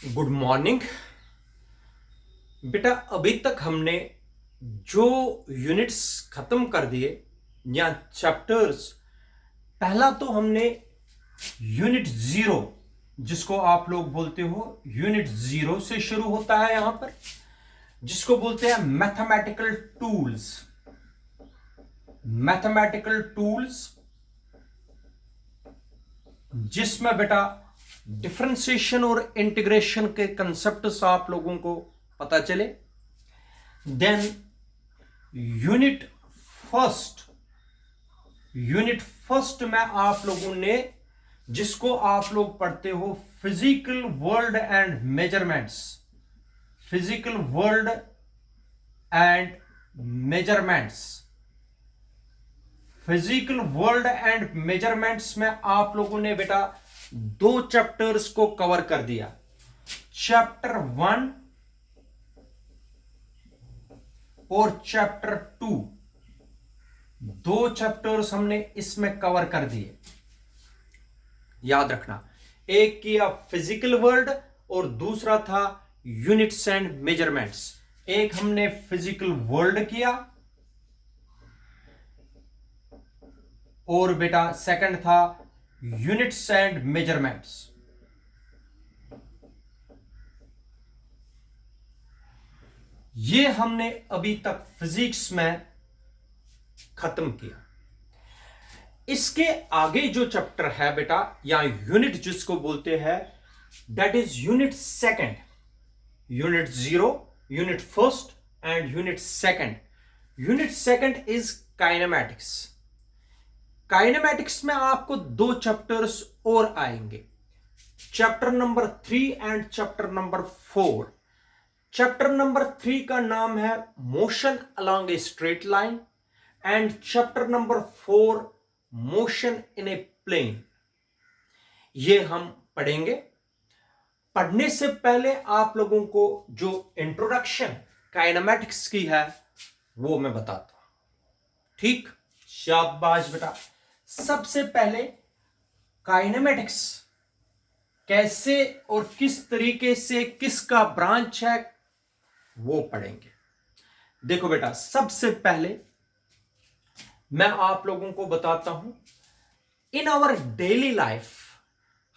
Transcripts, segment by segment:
Good morning बेटा। अभी तक हमने जो यूनिट्स खत्म कर दिए या चैप्टर्स, पहला तो हमने यूनिट जीरो, जिसको आप लोग बोलते हो यूनिट जीरो से शुरू होता है यहां पर, जिसको बोलते हैं मैथमेटिकल टूल्स। मैथमेटिकल टूल्स जिसमें बेटा डिफरेंशिएशन और इंटीग्रेशन के कंसेप्ट्स आप लोगों को पता चले। Then unit first, unit first में आप लोगों ने, जिसको आप लोग पढ़ते हो physical world and measurements, physical world and measurements, physical world and measurements में आप लोगों ने बेटा दो चैप्टर्स को कवर कर दिया। चैप्टर 1 और चैप्टर 2, दो चैप्टर्स हमने इसमें कवर कर दिए। याद रखना, एक किया फिजिकल वर्ल्ड और दूसरा था यूनिट्स एंड मेजरमेंट्स। एक हमने फिजिकल वर्ल्ड किया और बेटा सेकंड था यूनिट्स एंड मेजरमेंट्स। ये हमने अभी तक फिजिक्स में खत्म किया। इसके आगे जो चैप्टर है बेटा, या यूनिट जिसको बोलते हैं, that is unit second. Unit zero, unit first and unit second. Unit second is kinematics. Kinematics में आपको दो चैप्टर्स और आएंगे, chapter number 3 and chapter number 4। Chapter number 3 का नाम है motion along a straight line and chapter number 4 motion in a plane. ये हम पढ़ेंगे। पढ़ने से पहले आप लोगों को जो इंट्रोडक्शन काइनेमैटिक्स की है वो मैं बताता हूं। ठीक, शाबाश बेटा। सबसे पहले काइनेमैटिक्स कैसे और किस तरीके से, किसका ब्रांच है, वो पढ़ेंगे। देखो बेटा, सबसे पहले मैं आप लोगों को बताता हूं, इन आवर डेली लाइफ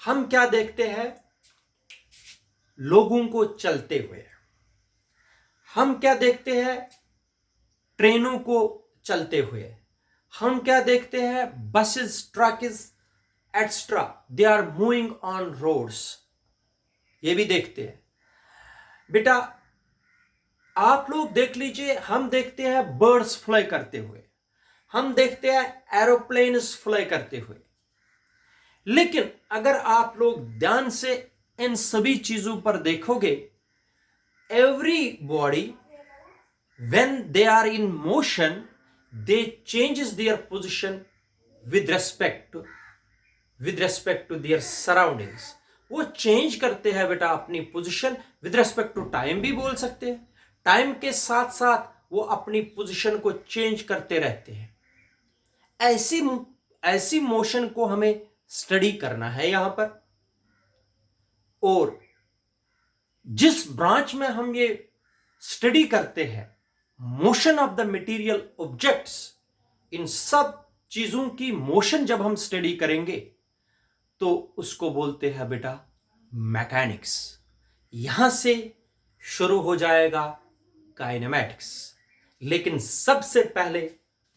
हम क्या देखते हैं, लोगों को चलते हुए। हम क्या देखते हैं, ट्रेनों को चलते हुए। हम क्या देखते हैं, buses, trucks extra, they are moving on roads. ये भी देखते हैं बेटा। आप लोग देख लीजिए, हम देखते हैं बर्ड्स फ्लाई करते हुए, हम देखते हैं एरोप्लेन्स फ्लाई करते हुए। लेकिन अगर आप लोग ध्यान से इन सभी चीजों पर देखोगे, every body when they are in motion, they changes their position with respect to their surroundings. वो चेंज करते हैं बेटा अपनी position with respect to time भी बोल सकते हैं। टाइम के साथ साथ वो अपनी पोजीशन को चेंज करते रहते हैं। ऐसी मोशन को हमें स्टडी करना है यहां पर। और जिस ब्रांच में हम ये स्टडी करते हैं, motion of the material objects, इन सब चीजों की मोशन जब हम स्टडी करेंगे तो उसको बोलते हैं बेटा मैकेनिक्स। यहां से शुरू हो जाएगा काइनेमैटिक्स। लेकिन सबसे पहले,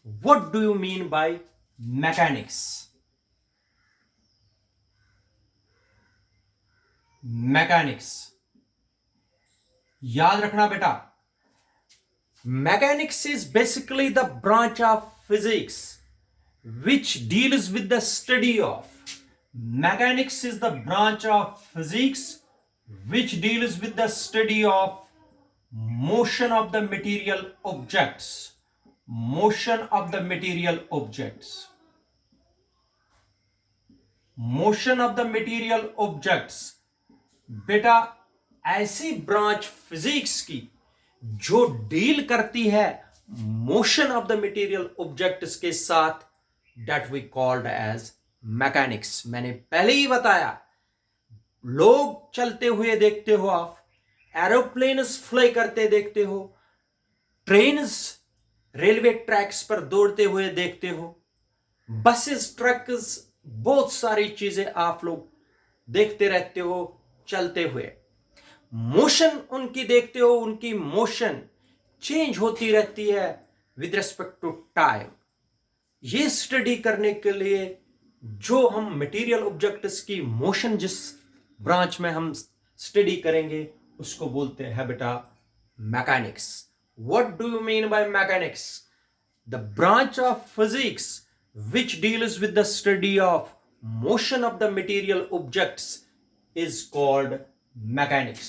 what do you mean bye mechanics? Mechanics याद रखना बेटा, mechanics is basically the branch of physics which deals with the study of. Mechanics is the branch of physics which deals with the study of motion of the material objects. Motion of the material objects. Motion of the material objects. बेटा, ऐसी branch physics की जो deal करती है motion of the material objects के साथ, that we called as mechanics. मैंने पहले ही बताया, लोग चलते हुए देखते हो आप, एरोप्लेन्स फ्लाई करते देखते हो, ट्रेन्स रेलवे ट्रैक्स पर दौड़ते हुए देखते हो, बसेस, ट्रक्स, बहुत सारी चीजें आप लोग देखते रहते हो चलते हुए। मोशन उनकी देखते हो, उनकी मोशन चेंज होती रहती है विद रिस्पेक्ट टू टाइम। ये स्टडी करने के लिए जो हम मटेरियल ऑब्जेक्ट्स की मोशन जिस ब्रांच में हम स्टडी करेंगे उसको बोलते हैं बेटा mechanics. What do you mean bye mechanics? The branch of physics which deals with the study of motion of the material objects is called mechanics.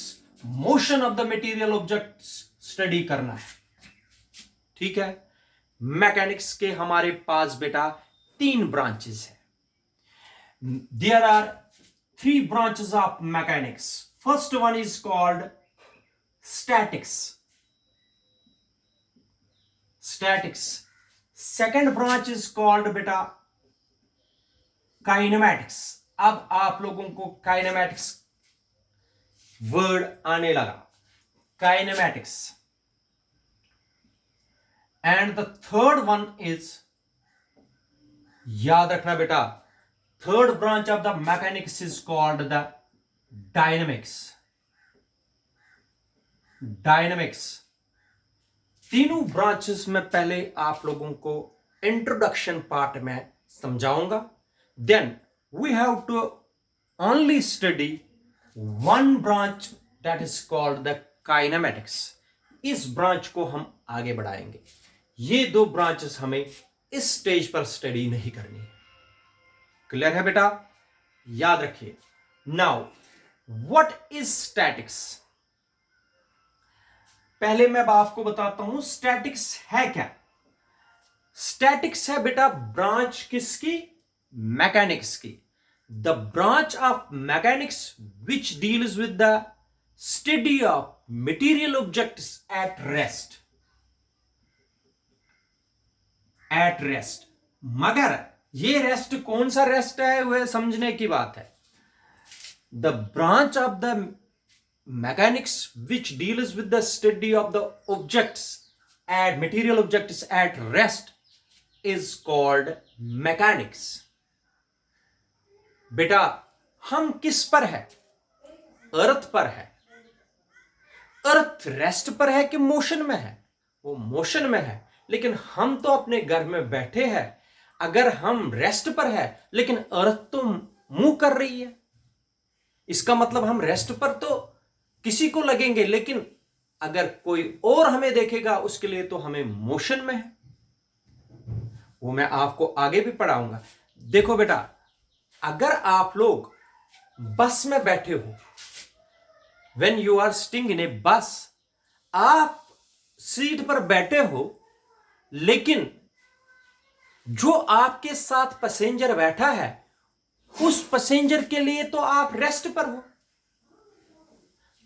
motion of the material objects study करना है, ठीक है। Mechanics के हमारे पास बेटा 3 branches है। There are 3 branches of mechanics. First one is called statics. Second branch is called बेटा kinematics. अब आप लोगों को काइनेमैटिक्स वर्ड आने लगा, kinematics. And the third one is, याद रखना बेटा, third branch of the mechanics is called the dynamics. तीनों ब्रांचेस में पहले आप लोगों को इंट्रोडक्शन पार्ट में समझाऊंगा। Then we have to only study one branch that is called the kinematics. इस ब्रांच को हम आगे बढ़ाएंगे। ये 2 ब्रांचेस हमें इस स्टेज पर स्टडी नहीं करनी है। क्लियर है बेटा? याद रखिए। Now what is statics? पहले मैं आपको बताता हूं स्टैटिक्स है क्या। स्टैटिक्स है बेटा ब्रांच किसकी? मैकेनिक्स की। The branch of mechanics which deals with the study of material objects at rest. मगर ये रेस्ट कौन सा रेस्ट है वह समझने की बात है। The branch of the mechanics which deals with the study of the objects at material objects at rest is called mechanics. बेटा हम किस पर है? अर्थ पर है। अर्थ रेस्ट पर है कि मोशन में है? वो मोशन में है, लेकिन हम तो अपने घर में बैठे हैं। अगर हम रेस्ट पर है लेकिन अर्थ तो मूव कर रही है, इसका मतलब हम रेस्ट पर तो किसी को लगेंगे, लेकिन अगर कोई और हमें देखेगा उसके लिए तो हमें मोशन में है। वो मैं आपको आगे भी पढ़ाऊंगा। देखो बेटा, अगर आप लोग बस में बैठे हो, when you are sitting in a bus, आप सीट पर बैठे हो, लेकिन जो आपके साथ पैसेंजर बैठा है उस पैसेंजर के लिए तो आप रेस्ट पर हो।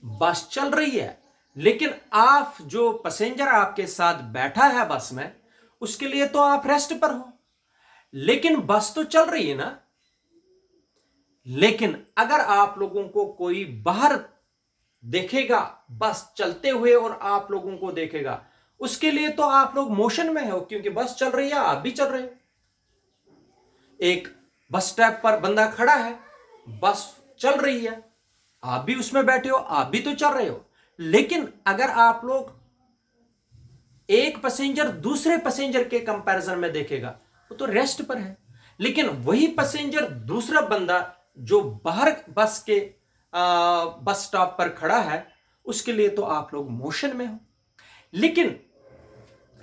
बस चल रही है, लेकिन आप जो पैसेंजर आपके साथ बैठा है बस में, उसके लिए तो आप रेस्ट पर हो, लेकिन बस तो चल रही है ना। लेकिन अगर आप लोगों को कोई बाहर देखेगा बस चलते हुए और आप लोगों को देखेगा, उसके लिए तो आप लोग मोशन में हो, क्योंकि बस चल रही है, आप भी चल रहे हो। एक बस स्टॉप पर बंदा खड़ा है, बस चल रही है, आप भी उसमें बैठे हो, आप भी तो चल रहे हो। लेकिन अगर आप लोग एक पैसेंजर दूसरे पैसेंजर के कंपैरिजन में देखेगा, वो तो रेस्ट पर है, लेकिन वही पैसेंजर दूसरा बंदा जो बाहर बस के बस स्टॉप पर खड़ा है, उसके लिए तो आप लोग मोशन में हो। लेकिन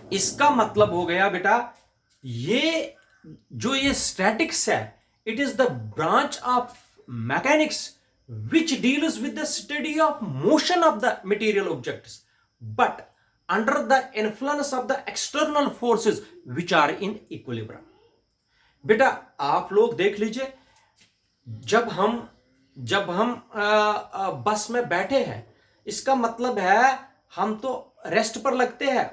इसका मतलब हो गया बेटा, ये जो ये स्टैटिक्स है, it is the branch of mechanics which deals with the study of motion of the material objects, but under the influence of the external forces which are in equilibrium. बेटा आप लोग देख लीजिए, जब हम बस में बैठे हैं, इसका मतलब है हम तो रेस्ट पर लगते हैं।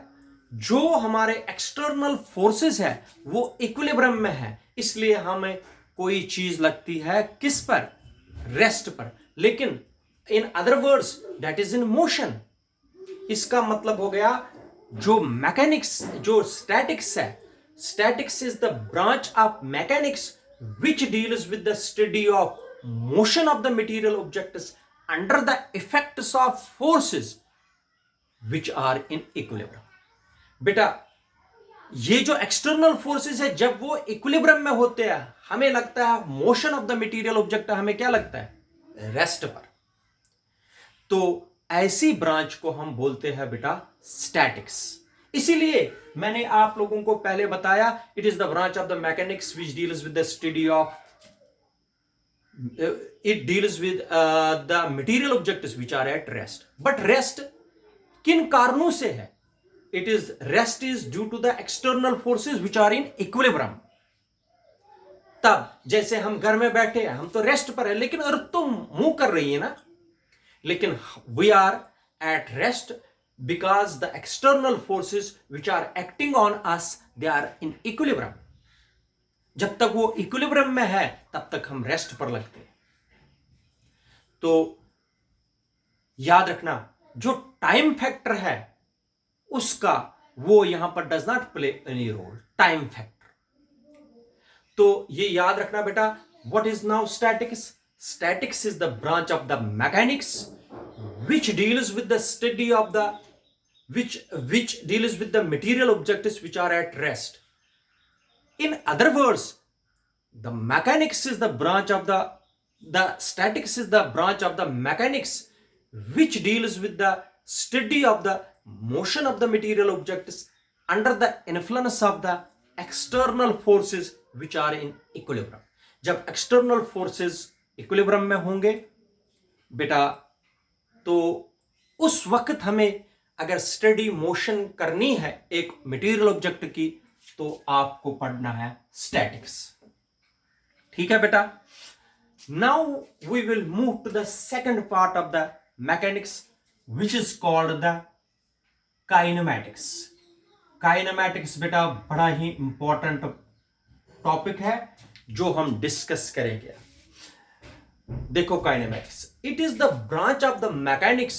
जो हमारे एक्सटर्नल फोर्सेस है वो इक्विलिब्रियम में है, इसलिए हमें कोई चीज लगती है किस पर? रेस्ट पर। लेकिन in other words that is in motion. इसका मतलब हो गया जो मैकेनिक्स, जो स्टैटिक्स है, statics is the branch of mechanics which deals with the study of motion of the material objects under the effects of forces which are in equilibrium। बेटा ये जो एक्सटर्नल फोर्सेस है जब वो इक्विलिब्रियम में होते हैं, हमें लगता है motion of the material object, हमें क्या लगता है रेस्ट पर। तो ऐसी ब्रांच को हम बोलते हैं बेटा स्टैटिक्स। इसीलिए मैंने आप लोगों को पहले बताया it is the branch of the mechanics which deals with the study of, it deals with the material objects which are at rest. But rest किन कारणों से है? It is rest is due to the external forces which are in equilibrium. तब जैसे हम घर में बैठे हैं, हम तो रेस्ट पर है, लेकिन अर्थ तो मूव कर रही है ना, लेकिन we are at rest because the external forces which are acting on us they are in equilibrium। जब तक वो इक्विलिब्रियम में है तब तक हम रेस्ट पर लगते हैं। तो याद रखना जो टाइम फैक्टर है उसका वो यहां पर does not play any role, time factor. तो ये याद रखना बेटा। What is now statics? Statics is the branch of the mechanics which deals with the study of the which deals with the material objects which are at rest। In other words, the mechanics is the branch of the statics is the branch of the mechanics which deals with the study of the motion of the material objects under the influence of the external forces which are in equilibrium। जब external forces equilibrium में होंगे बेटा, तो उस वक्त हमें अगर study motion करनी है एक मटेरियल ऑब्जेक्ट की तो आपको पढ़ना है स्टैटिक्स। ठीक है बेटा। Now we will move to the second part of the mechanics which is called the kinematics. Kinematics बेटा बड़ा ही इंपॉर्टेंट टॉपिक है जो हम डिस्कस करेंगे। देखो kinematics, it is the branch of the mechanics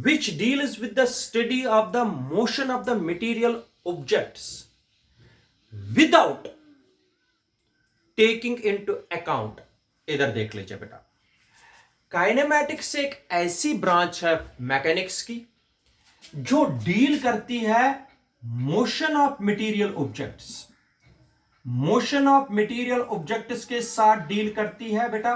which deals with the study of the motion of the material objects without taking into account। इधर देख लीजिए बेटा, काइनेमैटिक्स एक ऐसी ब्रांच है मैकेनिक्स की जो डील करती है motion of material objects. Motion of material objects के साथ डील करती है बेटा।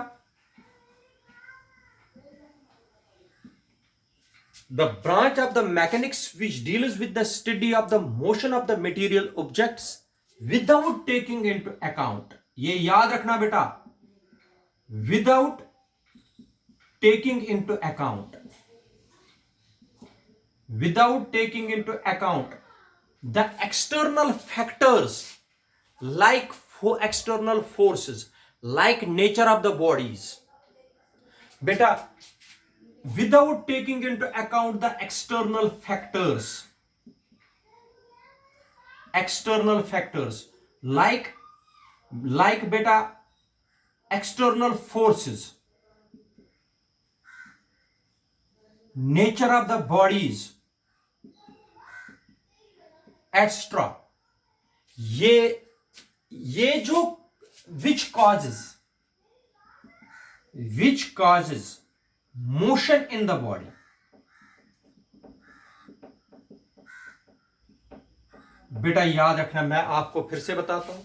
The branch of the mechanics which deals with the study of the motion of the material objects without taking into account। ये याद रखना बेटा, without taking into account, without taking into account the external factors like external forces like nature of the bodies। बेटा without taking into account the external factors like beta external forces, nature of the bodies etc। ये जो which causes motion in the body। बेटा याद रखना, मैं आपको फिर से बताता हूं,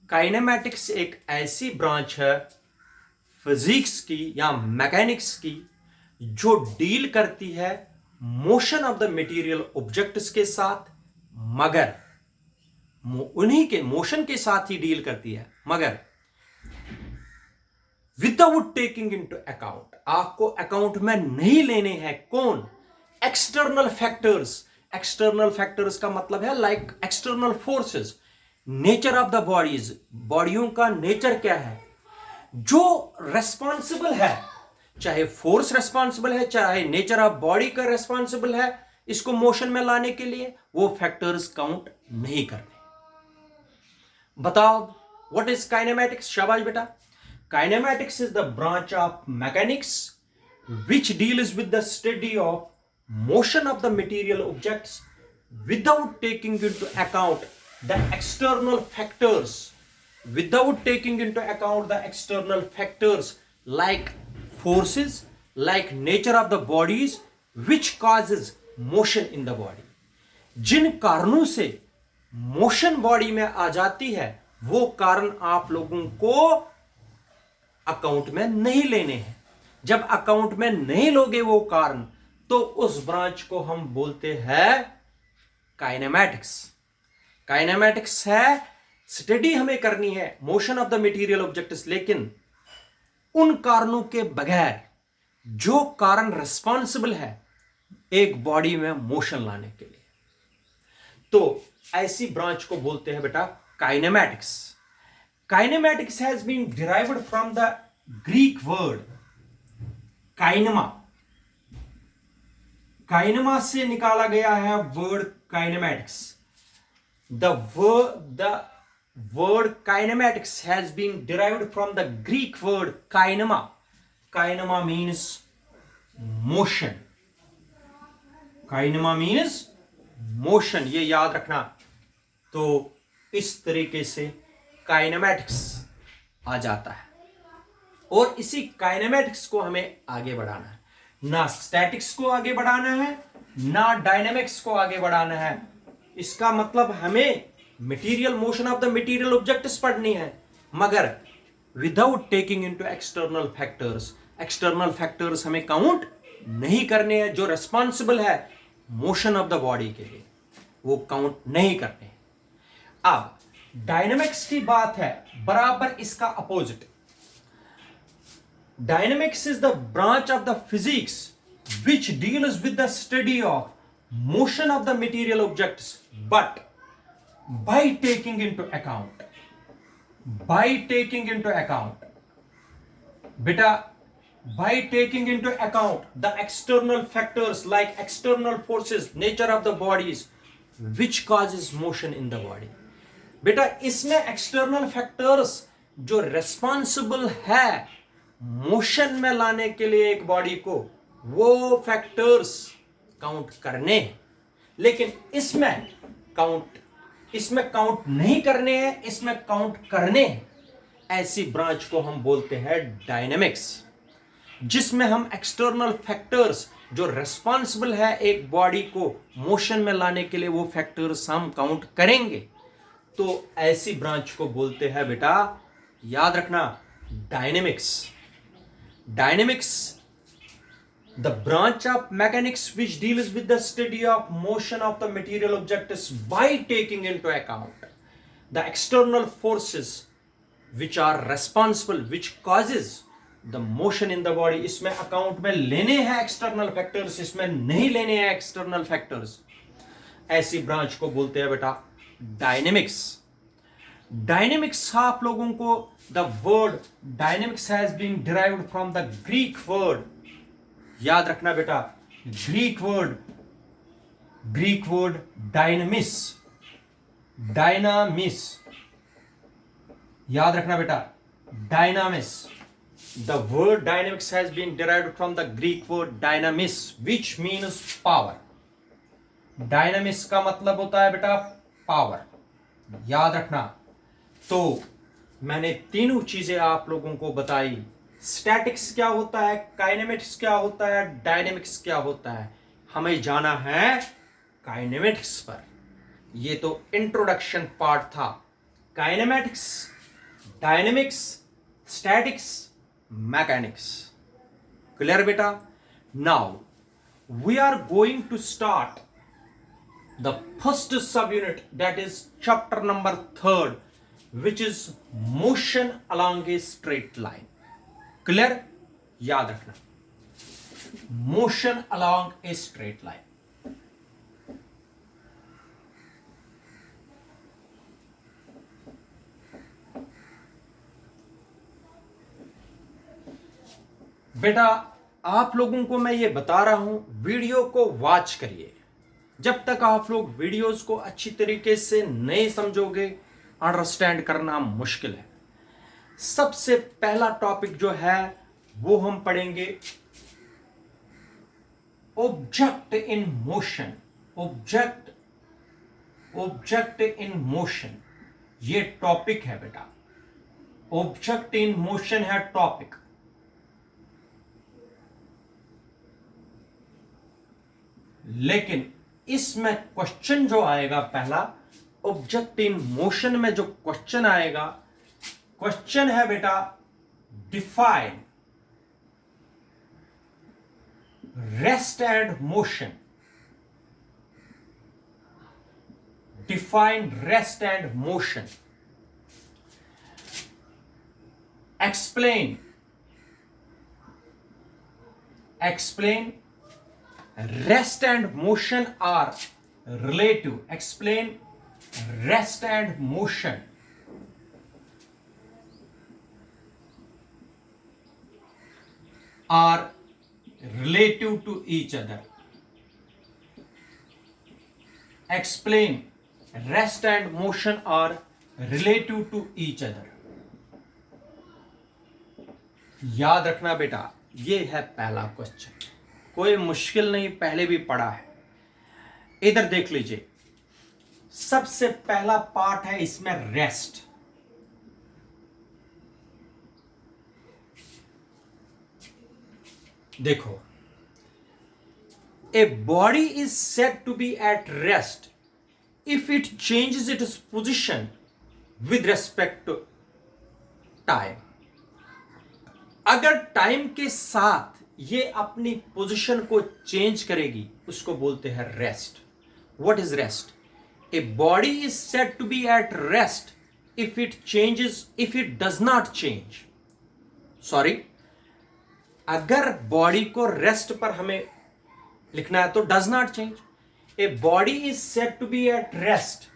काइनेमैटिक्स एक ऐसी ब्रांच है फिजिक्स की या मैकेनिक्स की जो डील करती है motion of the material objects के साथ, मगर उन्हीं के मोशन के साथ ही डील करती है, मगर विदाउट टेकिंग इनटू अकाउंट, आपको अकाउंट में नहीं लेने हैं कौन? External factors. एक्सटर्नल फैक्टर्स का मतलब है like external forces, nature of the bodies, बॉडियों का नेचर क्या है, जो रेस्पॉन्सिबल है, चाहे फोर्स रेस्पॉन्सिबल है, चाहे नेचर ऑफ बॉडी का रेस्पॉन्सिबल है इसको मोशन में लाने के लिए, वो फैक्टर्स काउंट नहीं करने। बताओ व्हाट इज काइनेमैटिक्स। शाबाश बेटा। Kinematics is the branch of mechanics which deals with the study of motion of the material objects without taking into account the external factors, like forces, like nature of the bodies which causes motion in the body. जिन कारणों से motion body में आ जाती है वो कारण आप लोगों को अकाउंट में नहीं लेने हैं. जब अकाउंट में नहीं लोगे वो कारण, तो उस ब्रांच को हम बोलते हैं काइनेमैटिक्स. काइनेमैटिक्स है स्टडी हमें करनी है motion of the material objects, लेकिन उन कारणों के बगैर जो कारण रिस्पॉन्सिबल है एक बॉडी में मोशन लाने के लिए. तो ऐसी ब्रांच को बोलते हैं बेटा kinematics. Kinematics has been derived from the Greek word kinema. Kinema से निकाला गया है word kinematics. The word kinematics has been derived from the Greek word kainema. Kainema means motion. Kainema means motion. ये याद रखना. तो इस तरीके से काइनेमैटिक्स आ जाता है और इसी काइनेमैटिक्स को हमें आगे बढ़ाना है. ना स्टैटिक्स को आगे बढ़ाना है, ना डायनेमिक्स को आगे बढ़ाना है. इसका मतलब हमें material motion of the material objects पढ़नी है, मगर without taking into external factors. External factors हमें काउंट नहीं करने हैं. जो रिस्पॉन्सिबल है मोशन ऑफ द बॉडी के लिए वो काउंट नहीं करने. अब डायनेमिक्स की बात है, बराबर इसका opposite. Dynamics is the branch of the physics which deals with the study of motion of the material objects, but by taking into account beta by taking into account the external factors like external forces, nature of the bodies which causes motion in the body. बेटा इसमें external factors जो responsible है motion में लाने के लिए एक body को, वो फैक्टर्स काउंट करने हैं, लेकिन इसमें काउंट नहीं करने हैं, इसमें काउंट करने हैं. ऐसी ब्रांच को हम बोलते हैं डायनेमिक्स, जिसमें हम एक्सटर्नल फैक्टर्स जो रेस्पॉन्सिबल है एक बॉडी को मोशन में लाने के लिए वो फैक्टर्स हम काउंट करेंगे. तो ऐसी ब्रांच को बोलते हैं बेटा, याद रखना, dynamics. Dynamics the branch of mechanics which deals with the study of motion of the material objects by taking into account the external forces which are responsible, which causes the motion in the body. इसमें account में लेने हैं external factors, इसमें नहीं लेने हैं external factors. ऐसी branch को बोलते हैं बेटा डायनेमिक्स. डायनेमिक्स आप लोगों को, the word dynamics has been derived from the Greek word. याद रखना बेटा, ग्रीक वर्ड डायनामिस. याद रखना बेटा, dynamis. The word dynamics has been derived from the Greek word dynamis which means power. Dynamis का मतलब होता है बेटा पावर. याद रखना. तो मैंने तीनों चीजें आप लोगों को बताई. स्टैटिक्स क्या होता है, काइनेमेटिक्स क्या होता है, डायनेमिक्स क्या होता है. हमें जाना है काइनेमेटिक्स पर. ये तो इंट्रोडक्शन पार्ट था. Kinematics, dynamics, statics, mechanics. Clear बेटा? Now we are going to start the first sub unit, that is chapter number 3, which is motion along a straight line. Clear? याद रखना, motion along a straight line. बेटा आप लोगों को मैं ये बता रहा हूं, वीडियो को वॉच करिए. जब तक आप लोग वीडियोस को अच्छी तरीके से नहीं समझोगे, अंडरस्टैंड करना मुश्किल है. सबसे पहला टॉपिक जो है वो हम पढ़ेंगे object in motion. Object in motion ये टॉपिक है बेटा। ऑब्जेक्ट इन मोशन है टॉपिक। लेकिन इसमें क्वेश्चन जो आएगा पहला, ऑब्जेक्ट इन मोशन में जो क्वेश्चन आएगा, क्वेश्चन है बेटा define rest and motion. Define rest and motion. Explain rest and motion are relative. Explain rest and motion are relative to each other. Explain rest and motion are relative to each other. याद रखना बेटा, ये है पहला question. कोई मुश्किल नहीं, पहले भी पढ़ा है। इधर देख लीजिए, सबसे पहला पार्ट है इसमें रेस्ट। देखो, a body is said to be at rest if it changes its position with respect to time. अगर टाइम के साथ ये अपनी पोजीशन को चेंज करेगी, उसको बोलते हैं rest. What is rest? A body is said to be at rest if it does not change. Sorry, अगर बॉडी को रेस्ट पर हमें लिखना है तो does not change. A body is said to be at rest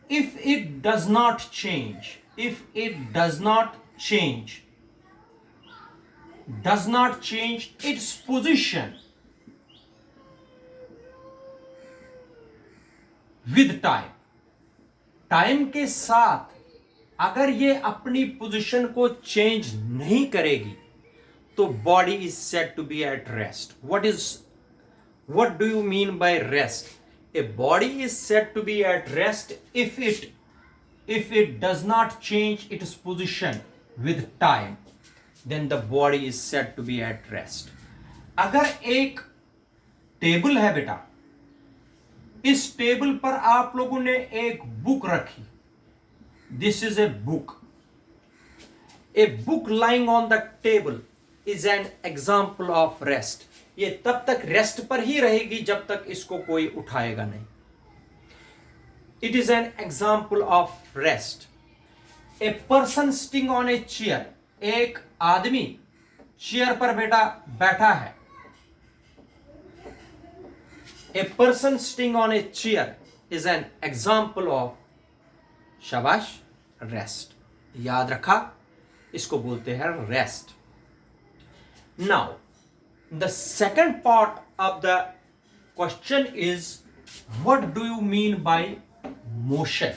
if it does not change. If it does not change, does not change its position with time। Time के साथ अगर ये अपनी पोजीशन को चेंज नहीं करेगी तो body is said to be at rest. what do you mean by rest? A body is said to be at rest if it does not change its position with time, then the body is said to be at rest। अगर एक table है बेटा, इस table पर आप लोगों ने एक बुक रखी, this is a book. A book lying on the table is an example of rest. ये तब तक रेस्ट पर ही रहेगी जब तक इसको कोई उठाएगा नहीं। It is an example of rest. A person sitting on a chair, एक आदमी चेयर पर बेटा बैठा है। A person sitting on a chair is an example of, शाबाश, रेस्ट। याद रखा, इसको बोलते हैं rest. Now the second part of the question is what do you mean by motion.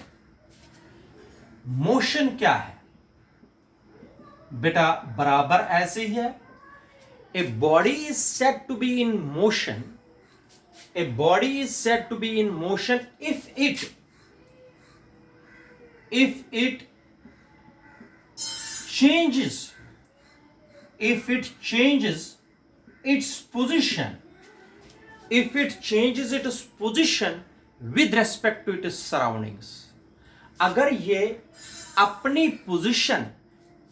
Motion क्या है बेटा? बराबर ऐसे ही है। A body is said to be in motion. A body is said to be in motion if it changes its position, if it changes its position with respect to its surroundings। अगर ये अपनी position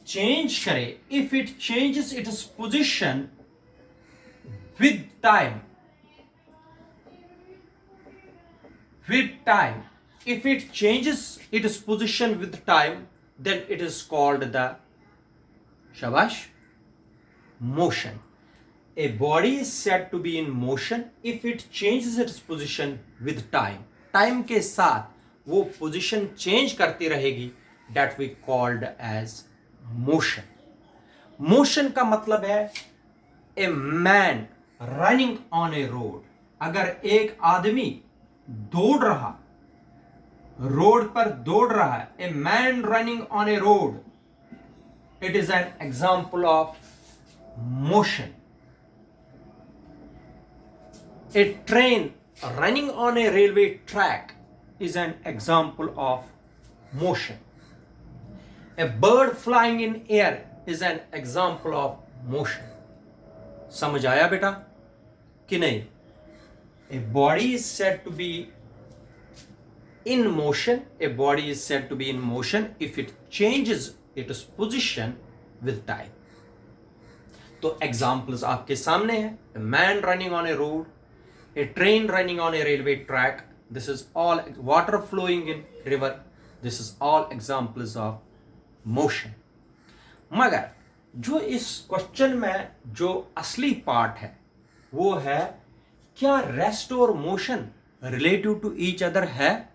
change करे, if it changes its position with time, if it changes its position with time, then it is called the, shabash, motion। A body is said to be in motion if it changes its position with time। Time के साथ वो position change करती रहेगी, that we called as motion। Motion का मतलब है a man running on a road। अगर एक आदमी दौड़ रहा, रोड पर दौड़ रहा है, a man running on a road, It is an example of motion. A train running on a railway track is an example of motion. A bird flying in air is an example of motion. समझ आया बेटा कि नहीं? A body is said to be in motion. A body is said to be in motion if it changes its position with time. तो examples आपके सामने हैं. A man running on a road, a train running on a railway track. This is all water flowing in river. This is all examples of motion. मगर जो इस question में जो असली पार्ट है वो है, क्या रेस्ट और motion relative to each other है?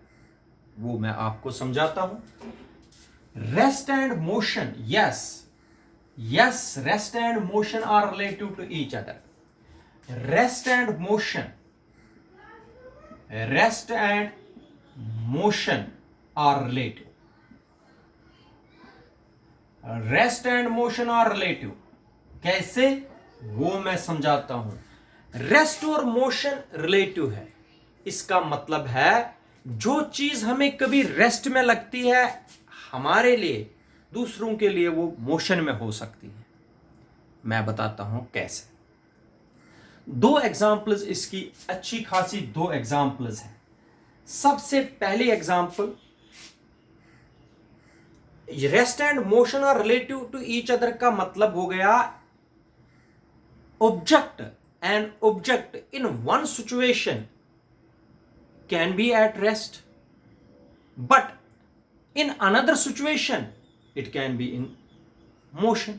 वो मैं आपको समझाता हूं. Rest and motion, yes, rest and motion are relative to each other. Rest and motion are relative. Rest and motion are relative. कैसे? वो मैं समझाता हूं. रेस्ट और मोशन रिलेटिव है. इसका मतलब है जो चीज हमें कभी रेस्ट में लगती है हमारे लिए, दूसरों के लिए वो मोशन में हो सकती है. मैं बताता हूं कैसे. दो एग्जाम्पल्स, इसकी अच्छी खासी दो एग्जाम्पल्स हैं. सबसे पहली example, rest and motion are relative to each other का मतलब हो गया object and object in one situation can be at rest, but in another situation it can be in motion.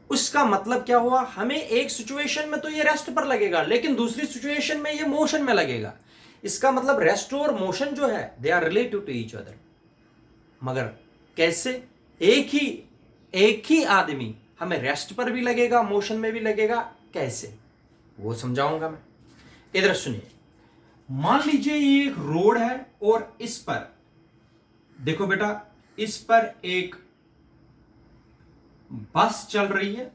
उसका मतलब क्या हुआ? हमें एक सिचुएशन में तो ये रेस्ट पर लगेगा लेकिन दूसरी सिचुएशन में ये मोशन में लगेगा. इसका मतलब रेस्ट और मोशन जो है they are relative to each other. मगर कैसे? एक ही आदमी हमें रेस्ट पर भी लगेगा, मोशन में भी लगेगा. कैसे? वो समझाऊंगा मैं. इधर सुनिए. मान लीजिए ये एक रोड है और इस पर देखो बेटा, इस पर एक बस चल रही है.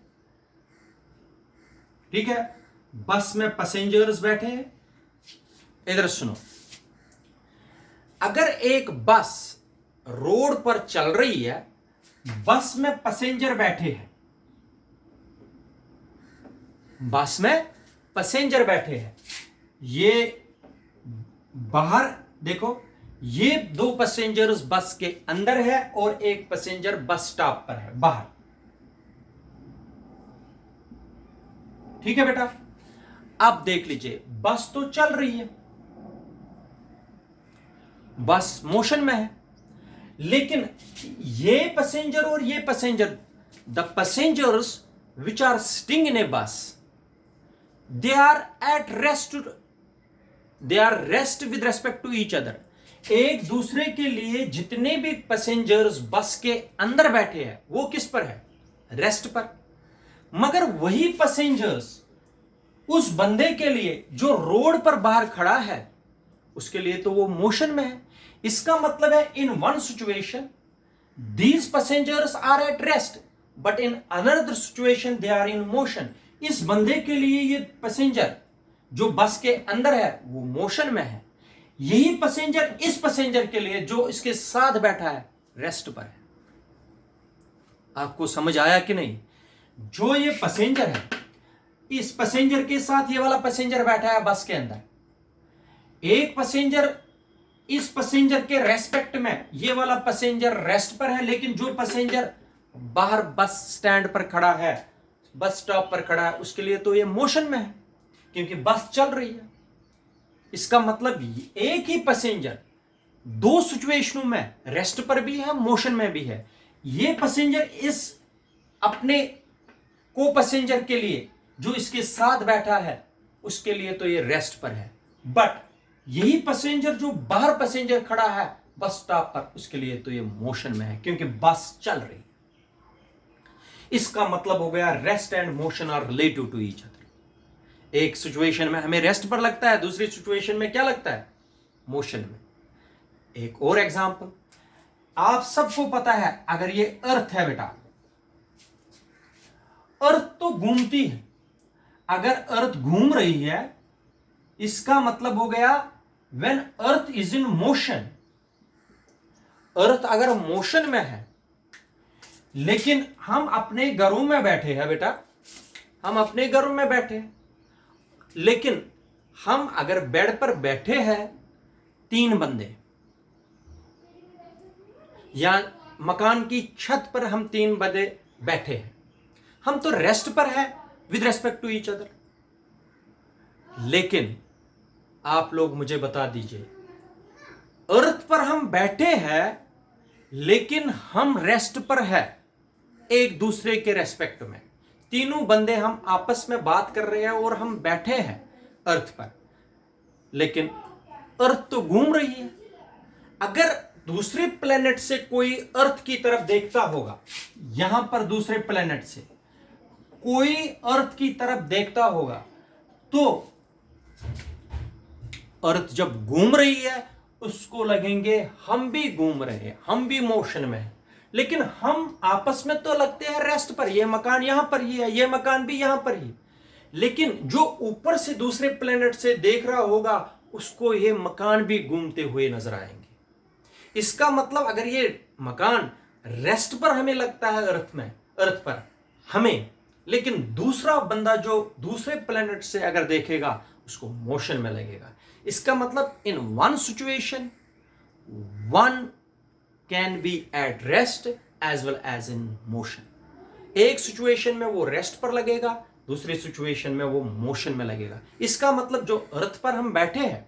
ठीक है, बस में पैसेंजर्स बैठे हैं. इधर सुनो. अगर एक बस रोड पर चल रही है, बस में पैसेंजर बैठे हैं, बस में पैसेंजर बैठे हैं. ये बाहर देखो, ये दो पैसेंजर्स बस के अंदर है और एक पैसेंजर बस स्टॉप पर है बाहर. ठीक है बेटा. अब देख लीजिए, बस तो चल रही है, बस मोशन में है, लेकिन ये पैसेंजर और ये passenger, the passengers which are sitting in a bus, they are at rest, they are rest with respect to each other. एक दूसरे के लिए जितने भी पैसेंजर्स बस के अंदर बैठे हैं वो किस पर है? रेस्ट पर. मगर वही पैसेंजर्स उस बंदे के लिए जो रोड पर बाहर खड़ा है उसके लिए तो वो मोशन में है. इसका मतलब है in one situation these passengers are at rest, but in another situation they are in motion. इस बंदे के लिए ये पैसेंजर जो बस के अंदर है वो मोशन में है. यही पैसेंजर इस पैसेंजर के लिए जो इसके साथ बैठा है रेस्ट पर है. आपको समझ आया कि नहीं? जो ये पैसेंजर है, इस पैसेंजर के साथ ये वाला पैसेंजर बैठा है बस के अंदर. एक पैसेंजर इस पैसेंजर के रेस्पेक्ट में ये वाला पैसेंजर रेस्ट पर है, लेकिन जो पैसेंजर बाहर बस स्टैंड पर खड़ा है, बस स्टॉप पर खड़ा है, उसके लिए तो ये मोशन में है क्योंकि बस चल रही है. इसका मतलब एक ही पैसेंजर दो सिचुएशनों में रेस्ट पर भी है, मोशन में भी है. ये पैसेंजर इस अपने को पैसेंजर के लिए जो इसके साथ बैठा है उसके लिए तो ये रेस्ट पर है, बट यही पैसेंजर जो बाहर पैसेंजर खड़ा है बस स्टॉप पर, उसके लिए तो ये मोशन में है क्योंकि बस चल रही है. इसका मतलब हो गया rest and motion are relative to each other. एक सिचुएशन में हमें रेस्ट पर लगता है, दूसरी सिचुएशन में क्या लगता है? मोशन में. एक और एग्जांपल, आप सबको पता है, अगर ये अर्थ है बेटा, अर्थ तो घूमती है। अगर अर्थ घूम रही है इसका मतलब हो गया when earth is in motion. Earth अगर मोशन में है, लेकिन हम अपने घरों में बैठे हैं बेटा, हम अपने घरों में बैठे हैं, लेकिन हम अगर बेड पर बैठे हैं 3 बंदे, या मकान की छत पर हम 3 बंदे बैठे हैं, हम तो रेस्ट पर है with respect to each other. लेकिन आप लोग मुझे बता दीजिए, अर्थ पर हम बैठे हैं लेकिन हम रेस्ट पर है एक दूसरे के रेस्पेक्ट में। तीनों बंदे हम आपस में बात कर रहे हैं और हम बैठे हैं अर्थ पर, लेकिन अर्थ तो घूम रही है। अगर दूसरे प्लेनेट से कोई अर्थ की तरफ देखता होगा, यहां पर दूसरे प्लेनेट से कोई अर्थ की तरफ देखता होगा, तो अर्थ जब घूम रही है उसको लगेंगे हम भी घूम रहे हैं, हम भी मोशन में हैं। लेकिन हम आपस में तो लगते हैं रेस्ट पर, ये मकान यहां पर ही है, ये मकान भी यहां पर ही। लेकिन जो ऊपर से दूसरे प्लेनेट से देख रहा होगा उसको ये मकान भी घूमते हुए नजर आएंगे। इसका मतलब अगर ये मकान रेस्ट पर हमें लगता है अर्थ पर हमें, लेकिन दूसरा बंदा जो दूसरे प्लेनेट से अगर देखेगा उसको मोशन में लगेगा। इसका मतलब in one situation one can be at rest as well as in motion. एक सिचुएशन में वो रेस्ट पर लगेगा, दूसरी सिचुएशन में वो मोशन में लगेगा। इसका मतलब जो अर्थ पर हम बैठे हैं,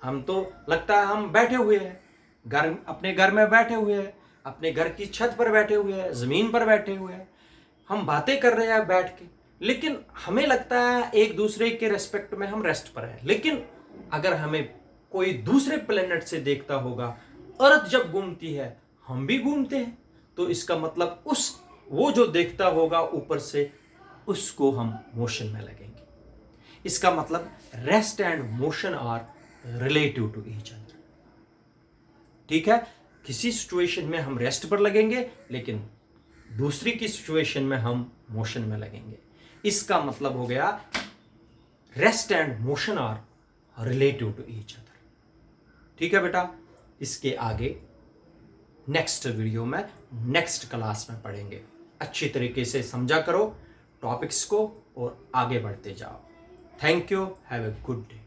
हम तो लगता है हम बैठे हुए हैं, अपने घर में बैठे हुए हैं, अपने घर की छत पर बैठे हुए हैं, जमीन पर बैठे हुए हैं, हम बातें कर रहे हैं बैठ के, लेकिन हमें लगता है एक दूसरे के रेस्पेक्ट में हम रेस्ट पर हैं। लेकिन अगर हमें कोई दूसरे प्लेनेट से देखता होगा, अर्थ जब घूमती है हम भी घूमते हैं, तो इसका मतलब वो जो देखता होगा ऊपर से उसको हम मोशन में लगेंगे। इसका मतलब rest and motion are relative to each other. ठीक है, किसी सिचुएशन में हम रेस्ट पर लगेंगे लेकिन दूसरी की सिचुएशन में हम मोशन में लगेंगे। इसका मतलब हो गया rest and motion are relative to each other. ठीक है बेटा, इसके आगे नेक्स्ट वीडियो में नेक्स्ट क्लास में पढ़ेंगे। अच्छी तरीके से समझा करो टॉपिक्स को और आगे बढ़ते जाओ। Thank you, have a good day.